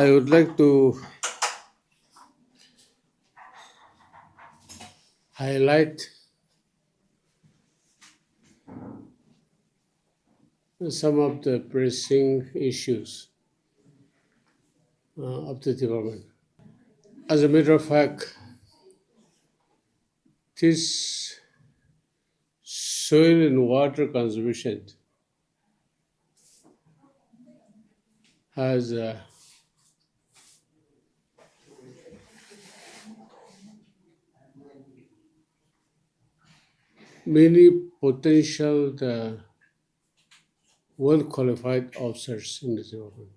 I would like to highlight some of the pressing issues of the development. As a matter of fact, this soil and water conservation has many potential well-qualified officers in the development.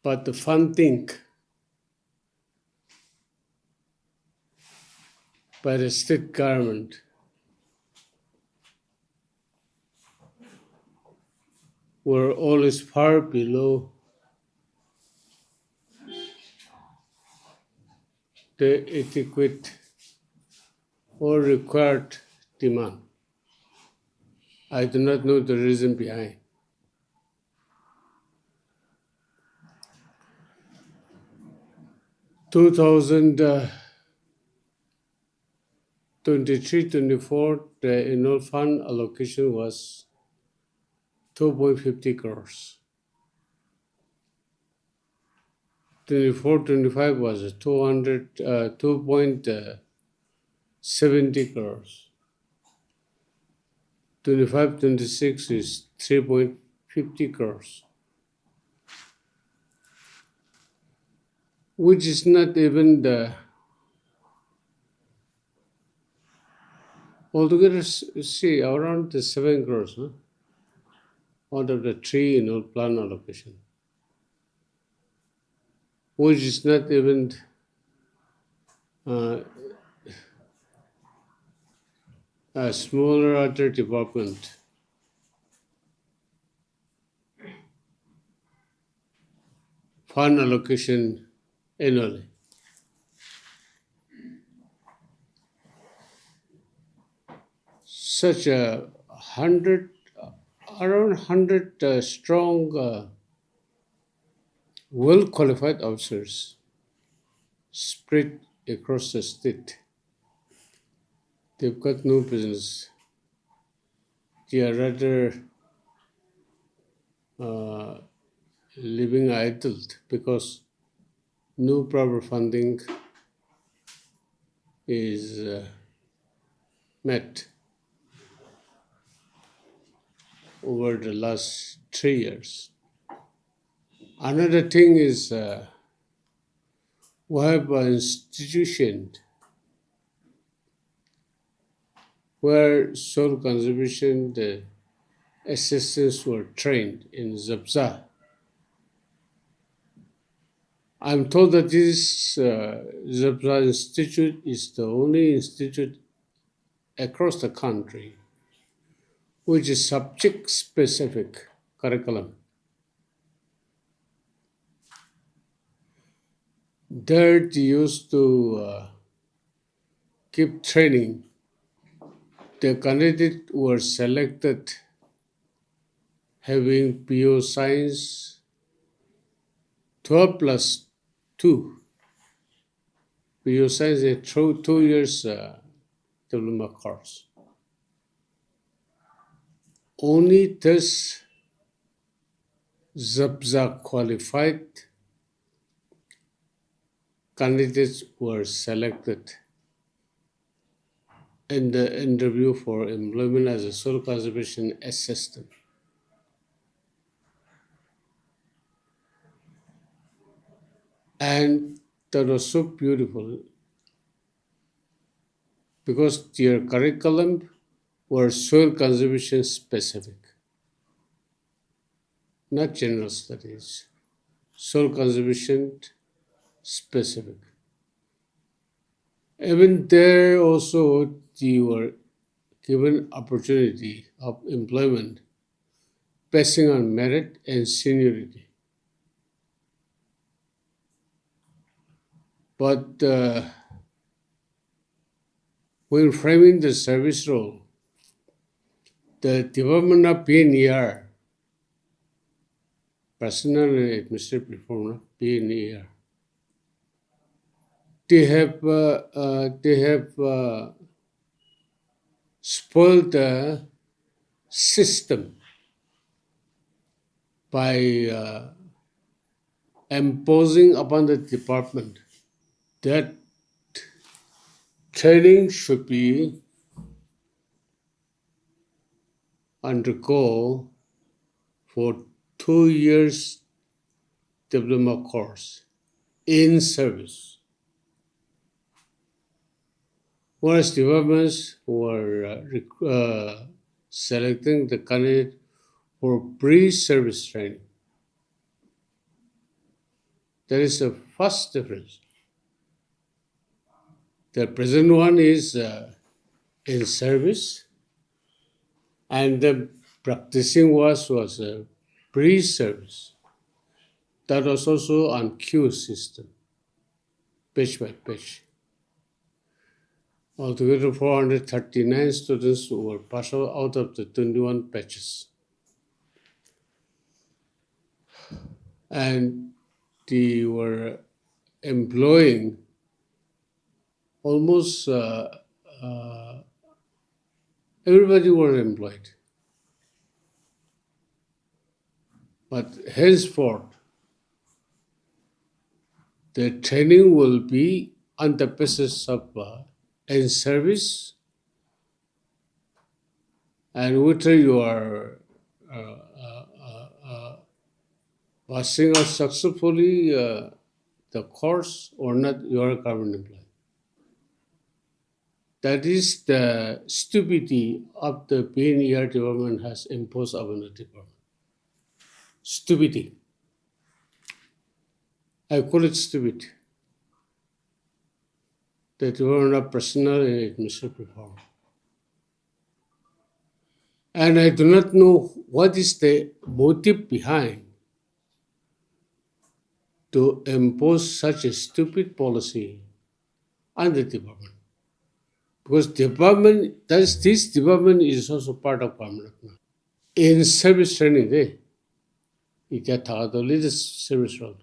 But the fun thing by the state government were always far below the adequate or required demand. I do not know the reason behind. Two thousand 23-24, the annual fund allocation was 2.50 crores. 24-25 was 2.70 crores. 25-26 is 3.50 crores, which is not even the altogether. See, around the 7 crores, huh? Out of the 3 plan allocation, which is not even a smaller other department. Fund allocation annually. Such a around 100 strong, well-qualified officers spread across the state. They've got no business. They are rather living idle because no proper funding is met over the last 3 years. Another thing is we have an institution where soil conservation, the assistants were trained in Zabza. I'm told that this Zabza Institute is the only institute across the country which is subject-specific curriculum. There they used to keep training. The candidates were selected having PO science 12 plus 2. PO science is a 2 years diploma course. Only this Zabza qualified candidates were selected in the interview for employment as a soil conservation assistant. And that was so beautiful because their curriculum were soil conservation specific, not general studies, soil conservation specific. Even there also they were given opportunity of employment based on merit and seniority. But when framing the service role, the development of PNER personal and administrative reform of PNER. They have spoiled the system by imposing upon the department that training should be undergo for 2 years diploma course in service. Whereas departments were selecting the candidate for pre-service training. There is a first difference. The present one is in service, and the practicing was pre-service. That was also on queue system, page by page. Altogether, 439 students were passed out of the 21 batches. And they were employing almost everybody were employed. But henceforth, the training will be on the basis of in service, and whether you are passing out successfully the course or not, you are a government employee. That is the stupidity of the PNER department has imposed upon the department. Stupidity. I call it stupid. The department of personal and administrative reform. And I do not know what is the motive behind to impose such a stupid policy on the department. Because this department is also part of government. In service training, the latest service role.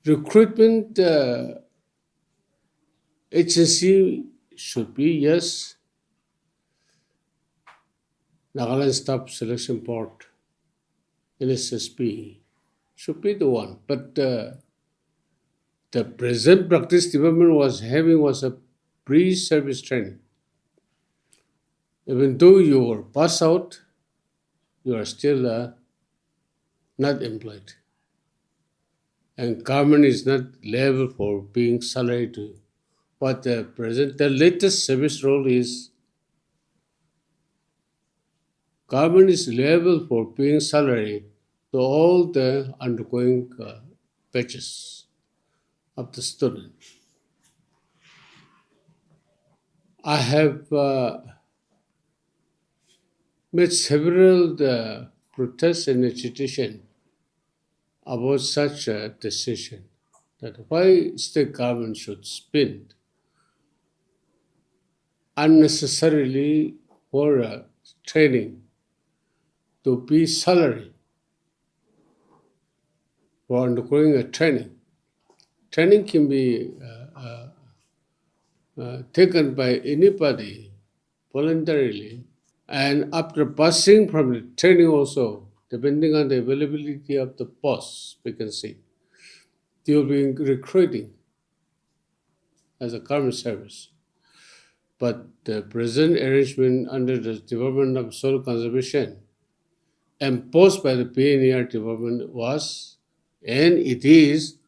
Recruitment agency should be, yes, Nagaland Staff Selection Board, NSSP, should be the one. But the present practice department was a pre-service training. Even though you were passed out, you are still not employed. And government is not liable for being salary to what the latest service role is. Government is liable for paying salary to all the undergoing batches of the student. I have made several protests and agitation about such a decision, that why state government should spend unnecessarily for training to be salary for undergoing a training. Training can be taken by anybody voluntarily, and after passing from the training also, depending on the availability of the post vacancy, they will be recruiting as a government service. But the present arrangement under the Department of Soil Conservation imposed by the PNER department was, and it is,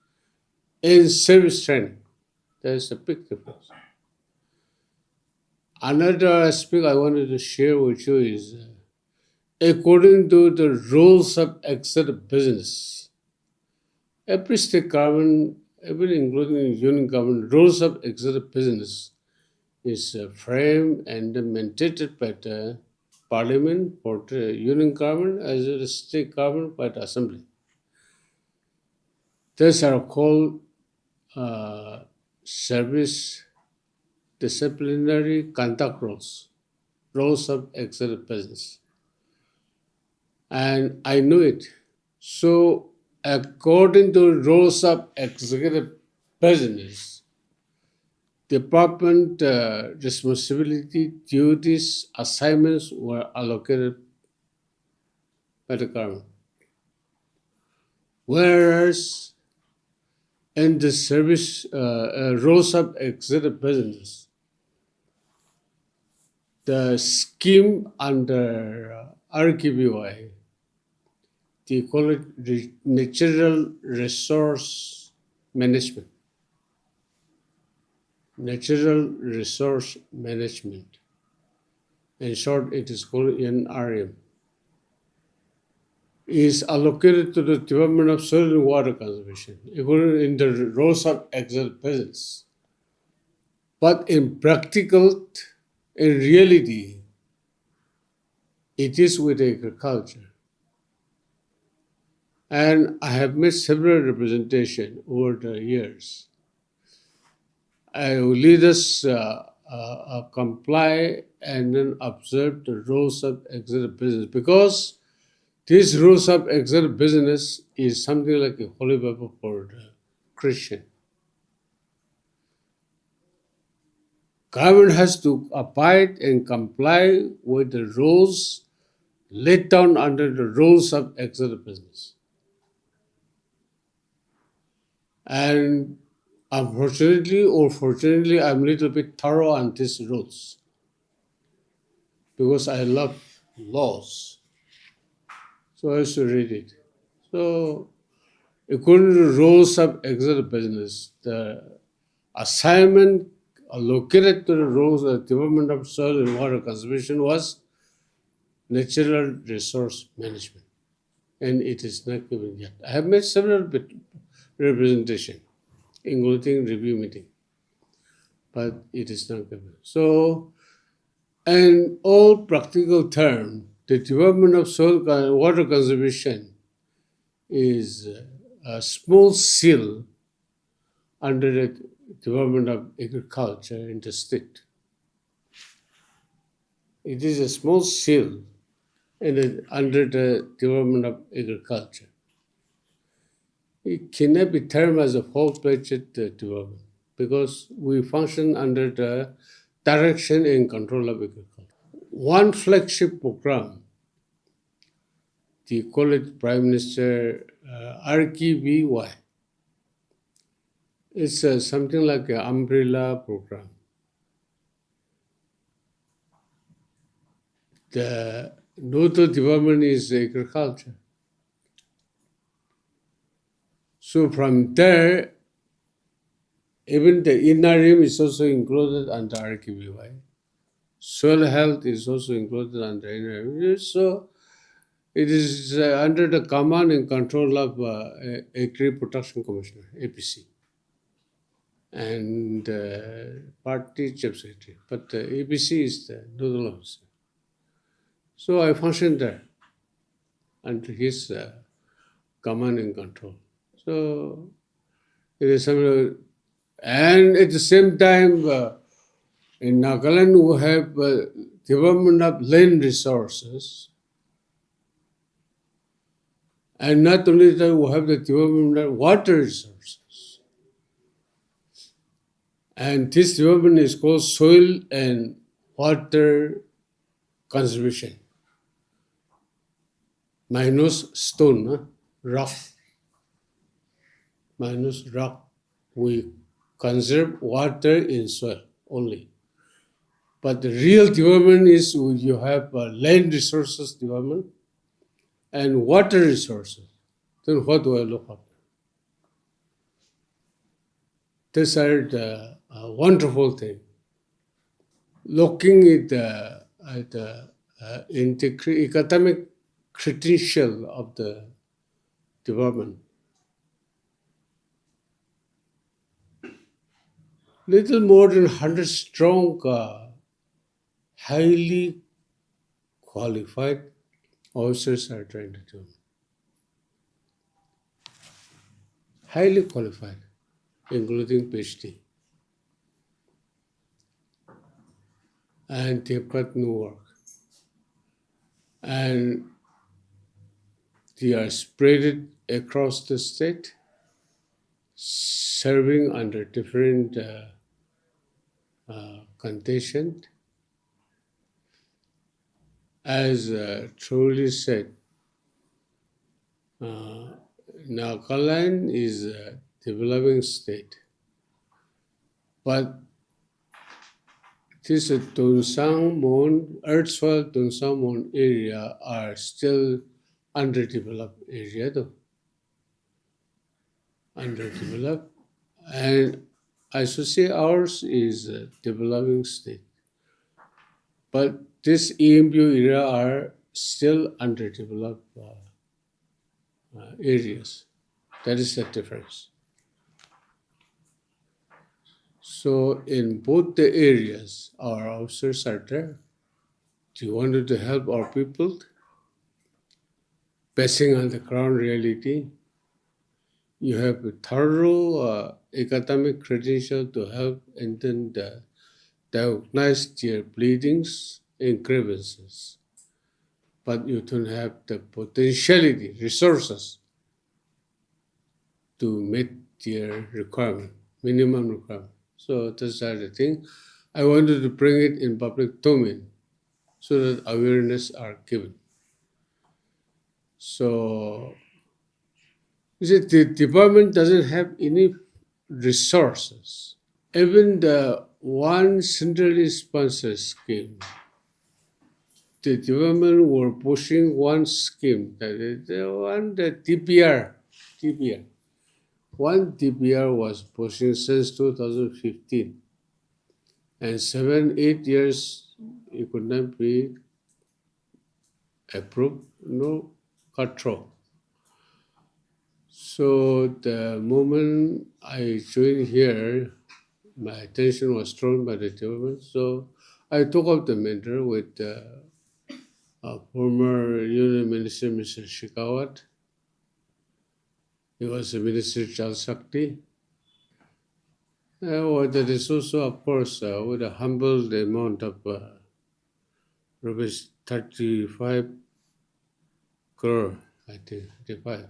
in service training. There is a big difference. Another aspect I wanted to share with you is, according to the rules of exit business, every state government, even including union government, rules of exit business is framed and mandated by the parliament for the union government as well as state government by the assembly. These are called service disciplinary conduct rules of exit business. and I knew it. So, according to rules of executive business, department responsibility, duties, assignments were allocated by the government. Whereas in the service rules of executive business, the scheme under RKBY, they call it natural resource management. Natural resource management. In short, it is called NRM. Is allocated to the Department of Soil and Water Conservation, including in the roles of executive business. But in in reality, it is with agriculture. And I have made several representations over the years. Leaders comply and then observe the rules of executive business because these rules of executive business is something like a holy Bible for the Christian. Government has to abide and comply with the rules laid down under the rules of executive business. And unfortunately or fortunately, I'm a little bit thorough on these rules because I love laws. So I used to read it. So according to the rules of executive business, the assignment allocated to the rules of the Department of Soil and Water Conservation was natural resource management. And it is not given yet. I have made several representation, including review meeting, but it is not given. So, in all practical terms, the Department of Soil and Water Conservation is a small seal under the Department of Agriculture in the state. It is a small seal under the Department of Agriculture. It cannot be termed as a full-fledged department because we function under the direction and control of agriculture. One flagship program, they call it Prime Minister RKBY. It's something like an umbrella program. The nodal department is agriculture. So from there, even the NRM is also included under RKBY. Soil health is also included under NRM. So it is under the command and control of Agri Protection Commissioner, APC, and party chief secretary. But APC is the nodal officer. So I function there under his command and control. So it is something, and at the same time, in Nagaland we have development of land resources, and not only that, we have the development of water resources. And this development is called soil and water conservation. Minus stone, rock. Minus rock. We conserve water in soil only. But the real development is you have land resources development and water resources. Then what do I look at? These are the wonderful thing. Looking at the economic credential of the development. Little more than 100 strong, highly qualified officers are trying to do. Highly qualified, including PhD. And they've got no work. And They are spread across the state, serving under different conditions. As truly said, Nagaland is a developing state, but this Tunsang Mon, erstwhile Tunsang Mon area are still underdeveloped area though. Underdeveloped. And I should say ours is a developing state. But this EMU area are still underdeveloped areas. That is the difference. So in both the areas, our officers are there. They wanted to help our people, basing on the ground reality. You have a thorough academic credential to help and then diagnose their bleedings and grievances. But you don't have the potentiality, resources to meet their requirement, minimum requirement. So that's the thing. I wanted to bring it in public domain so that awareness are given. So you see, the department doesn't have any resources. Even the one centrally sponsored scheme, the department were pushing one scheme, that is the DPR. One DPR was pushing since 2015. And 7-8 years, it could not be approved, no control. So the moment I joined here, my attention was drawn by the development. So I took up the mentor with former Union Minister, Mr. Shikawat. He was the Minister Jal Shakti. That is also, of course, with a humble amount of rupees 35 crore, I think, 35.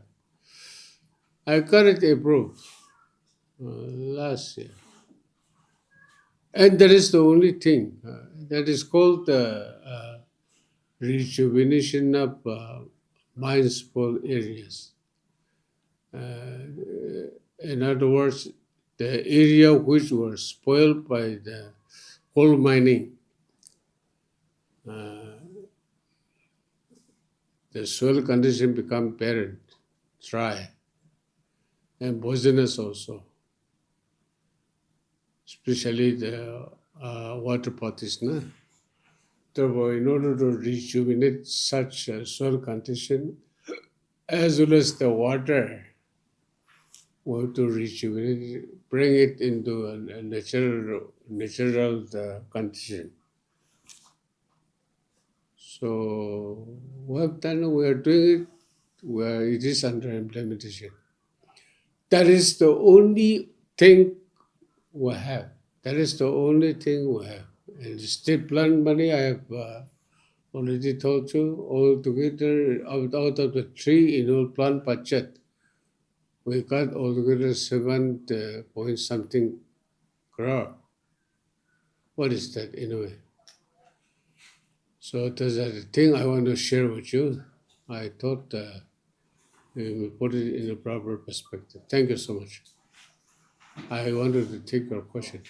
I got it approved last year. And that is the only thing. That is called the rejuvenation of mine-spoiled areas. In other words, the area which were spoiled by the coal mining, the soil condition become barren, dry, and poisonous also, especially the water bodies. Therefore, in order to rejuvenate such soil condition, as well as the water, we have to rejuvenate it, bring it into a natural condition. So we have done, we are doing it where it is under implementation. That is the only thing we have. That is the only thing we have. And the state plan money, I have already told you, altogether out of the 3 annual plan budget, we got altogether 7 point something crore. What is that anyway? So that's the thing I want to share with you. I thought we put it in a proper perspective. Thank you so much. I wanted to take your question.